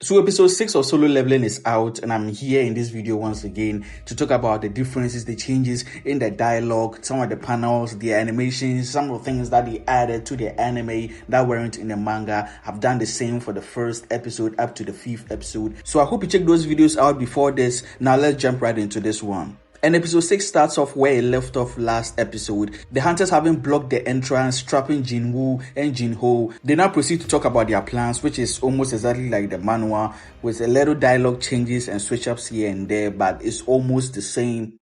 So episode 6 of Solo Leveling is out, and I'm here in this video once again to talk about the differences, the changes in the dialogue, some of the panels, the animations, some of the things that they added to the anime that weren't in the manga. I've done the same for the first episode up to the 5th episode. So I hope you check those videos out before this. Now let's jump right into this one. And episode 6 starts off where it left off last episode. The hunters having blocked the entrance, trapping Jinwoo and Jinho. They now proceed to talk about their plans, which is almost exactly like the manhwa, with a little dialogue changes and switch ups here and there, but it's almost the same.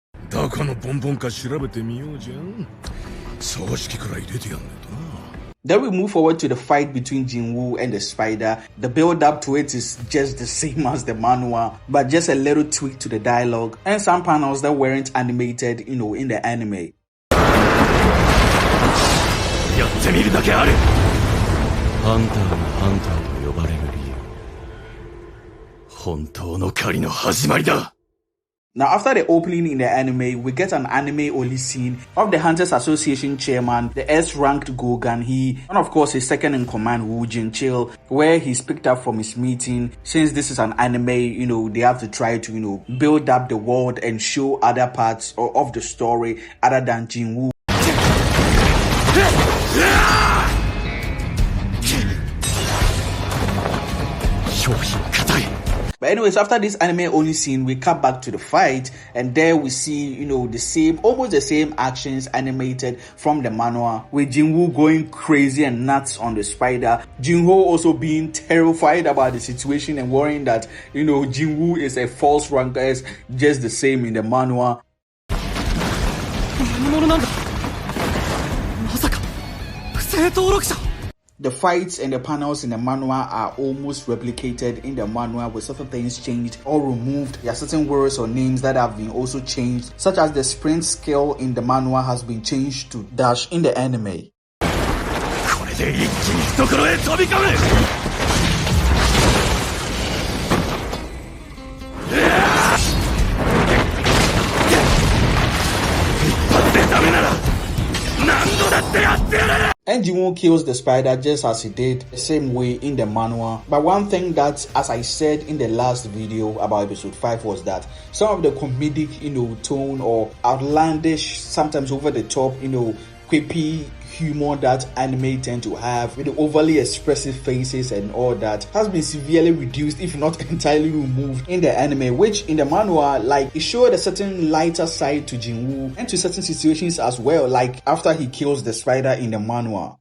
Then we move forward to the fight between Jinwoo and the spider. The build up to it is just the same as the manhwa, but just a little tweak to the dialogue and some panels that weren't animated, in the anime. Now, after the opening in the anime, we get an anime-only scene of the Hunters Association chairman, the S-ranked Go Gan-hee, and of course his second-in-command, Woo Jin-chil, where he's picked up from his meeting. Since this is an anime, they have to try to, build up the world and show other parts of the story other than Jinwoo. But anyways, after this anime-only scene, we cut back to the fight, and there we see, almost the same actions animated from the manhwa, with Jinwoo going crazy and nuts on the spider, Jinho also being terrified about the situation and worrying that, Jinwoo is a false ranker, just the same in the manhwa. The fights and the panels in the manhwa are almost replicated in the manhwa, with certain things changed or removed. There are certain words or names that have been also changed, such as the sprint skill in the manhwa has been changed to dash in the anime. And Jinwoo kills the spider just as he did the same way in the manhwa. But one thing that, as I said in the last video about episode 5, was that some of the comedic, tone or outlandish, sometimes over the top, quippy humor that anime tend to have, with the overly expressive faces and all that, has been severely reduced, if not entirely removed, in the anime, which in the manhwa, it showed a certain lighter side to Jinwoo and to certain situations as well, like after he kills the spider in the manhwa.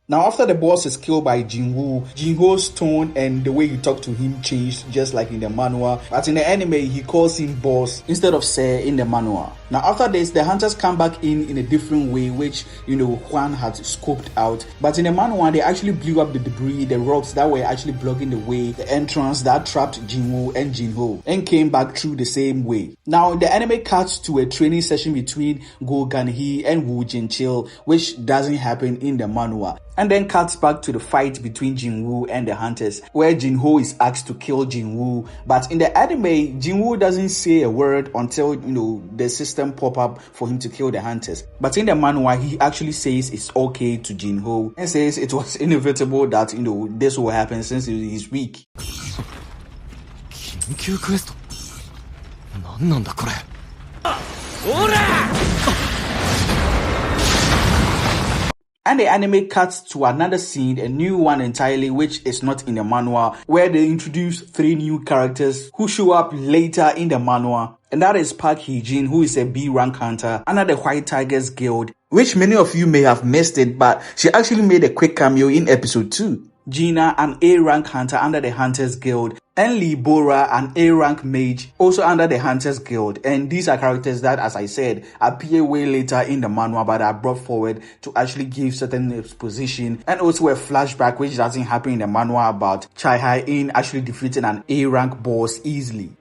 Now, after the boss is killed by Jinwoo, Jinho's tone and the way he talked to him changed, just like in the manhwa. But in the anime, he calls him boss instead of sir in the manhwa. Now, after this, the hunters come back in a different way, which, Juan had scoped out. But in the manhwa, they actually blew up the debris, the rocks that were actually blocking the way, the entrance that trapped Jinwoo and Jinho, and came back through the same way. Now, the anime cuts to a training session between Go Gan-hee and Woo Jin-chil, which doesn't happen in the manhwa. And then cuts back to the fight between Jinwoo and the hunters, where Jinho is asked to kill Jinwoo. But in the anime, Jinwoo doesn't say a word until, the system pop up for him to kill the hunters. But in the manhwa, he actually says it's okay to Jinho and says it was inevitable that, this will happen since he's weak. And the anime cuts to another scene, a new one entirely, which is not in the manhwa, where they introduce 3 new characters who show up later in the manhwa. And that is Park Hee-jin, who is a B-rank hunter under the White Tigers Guild, which many of you may have missed it, but she actually made a quick cameo in episode 2. Gina, an A-rank hunter under the Hunters Guild, and Lee Bora, an A-rank mage, also under the Hunters Guild. And these are characters that, as I said, appear way later in the manhwa, but are brought forward to actually give certain exposition, and also a flashback which doesn't happen in the manhwa about Chai Hai-in actually defeating an A-rank boss easily.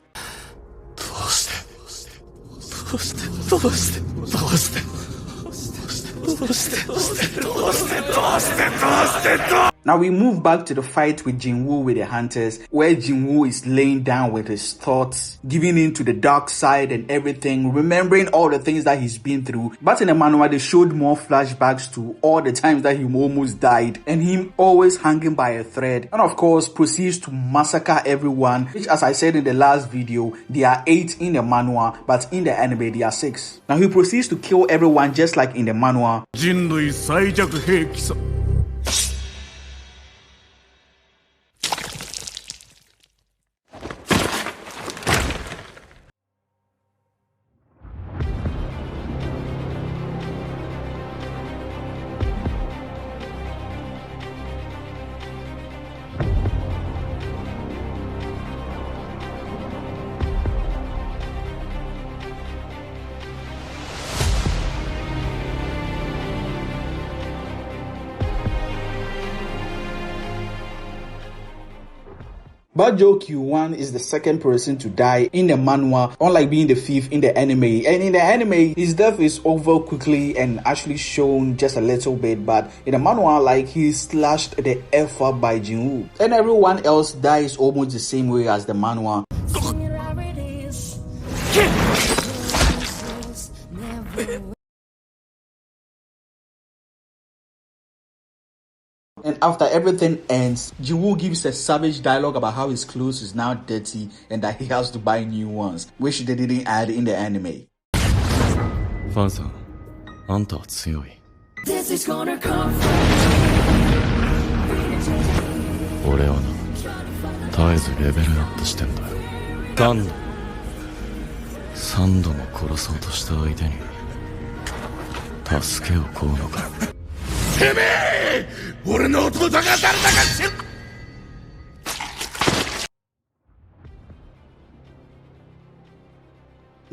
Now we move back to the fight with Jinwoo with the hunters, where Jinwoo is laying down with his thoughts, giving in to the dark side and everything, remembering all the things that he's been through. But in the manhwa, they showed more flashbacks to all the times that he almost died and him always hanging by a thread, and of course proceeds to massacre everyone, which, as I said in the last video, there are 8 in the manhwa, but in the anime there are 6. Now he proceeds to kill everyone just like in the manhwa. But Kyuwan is the second person to die in the manhwa, unlike being the 5th in the anime. And in the anime, his death is over quickly and actually shown just a little bit. But in the manhwa, like, he slashed the F up by Jinwoo. And everyone else dies almost the same way as the manhwa. And after everything ends, Jinwoo gives a savage dialogue about how his clothes is now dirty and that he has to buy new ones, which they didn't add in the anime. Fan-san, anta wa tsuyoi. This is gonna come from Ore wa na, taezu level up shite n da yo. Ganda. 3度も殺そうとした相手に助けを請うのか。てめえ！俺の弟が誰だか知る！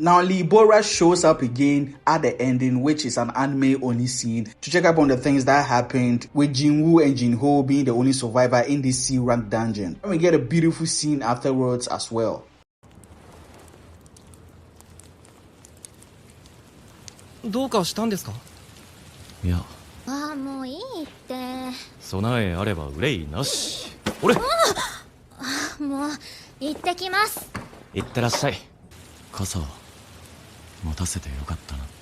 Now Libora shows up again at the ending, which is an anime only scene, to check up on the things that happened with Jinwoo and Jinho being the only survivor in this C-rank dungeon. And we get a beautiful scene afterwards as well. どうかしたんですか？いや。ああ、もういいって。備えあれば憂いなし。俺。もう行ってきます。行ってらっしゃい。傘を持たせてよかったなって。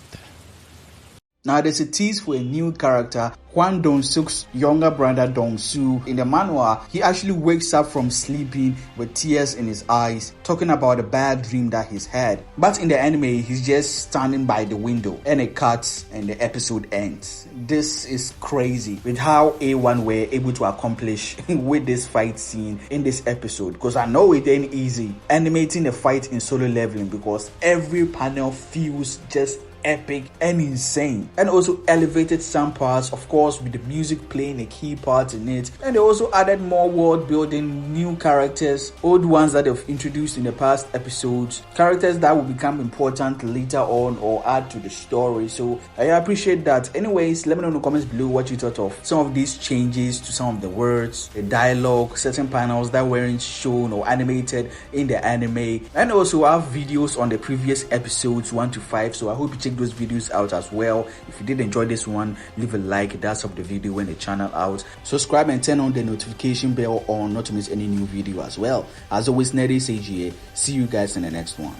Now there's a tease for a new character, Hwan Dong-suk's younger brother Dong-soo. In the manhwa, he actually wakes up from sleeping with tears in his eyes, talking about a bad dream that he's had. But in the anime, he's just standing by the window and it cuts and the episode ends. This is crazy with how A1 were able to accomplish with this fight scene in this episode, because I know it ain't easy animating the fight in Solo Leveling, because every panel feels just epic and insane, and also elevated some parts, of course, with the music playing a key part in it. And they also added more world building, new characters, old ones that they've introduced in the past episodes, characters that will become important later on or add to the story. So I appreciate that. Anyways, let me know in the comments below what you thought of some of these changes to some of the words, the dialogue, certain panels that weren't shown or animated in the anime. And also I have videos on the previous episodes 1 to 5, so I hope you check those videos out as well. If you did enjoy this one, leave a like, that's up the video and the channel out. Subscribe and turn on the notification bell on not to miss any new video as well. As always, Neri Sage here. See you guys in the next one.